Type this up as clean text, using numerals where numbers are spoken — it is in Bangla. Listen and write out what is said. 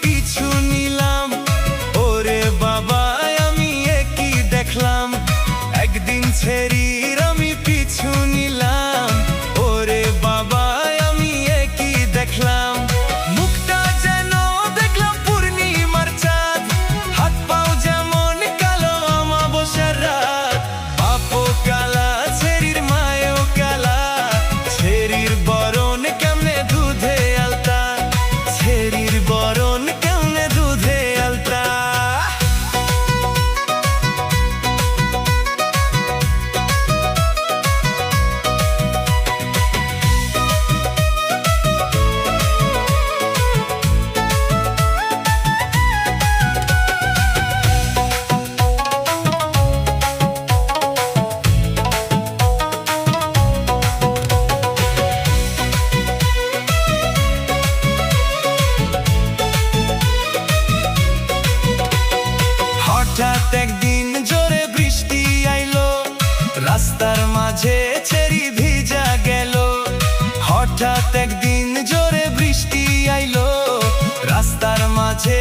পিছু নিলাম। ওরে বাবা আমি একই দেখলাম, একদিন ছেড়ির আমি পিছু নিলাম। ওরে বাবা আমি একই দেখলাম, মুখটা যেন দেখলাম পূর্ণিমার চাঁদ, হাত পাও যেমন কালো অমাবস্যার রাত। বাপও কালা ছেড়ির মায়ও কালা, ছেড়ির বরণ কেমনে দুধে আলতা, ছেড়ির বরণ কেমনে দুধে আলতা। হঠাৎ একদিন জোরে বৃষ্টি আইলো, রাস্তার মাঝে ছেড়ি ভিজা গেল। হঠাৎ একদিন জোরে বৃষ্টি আইলো, রাস্তার মাঝে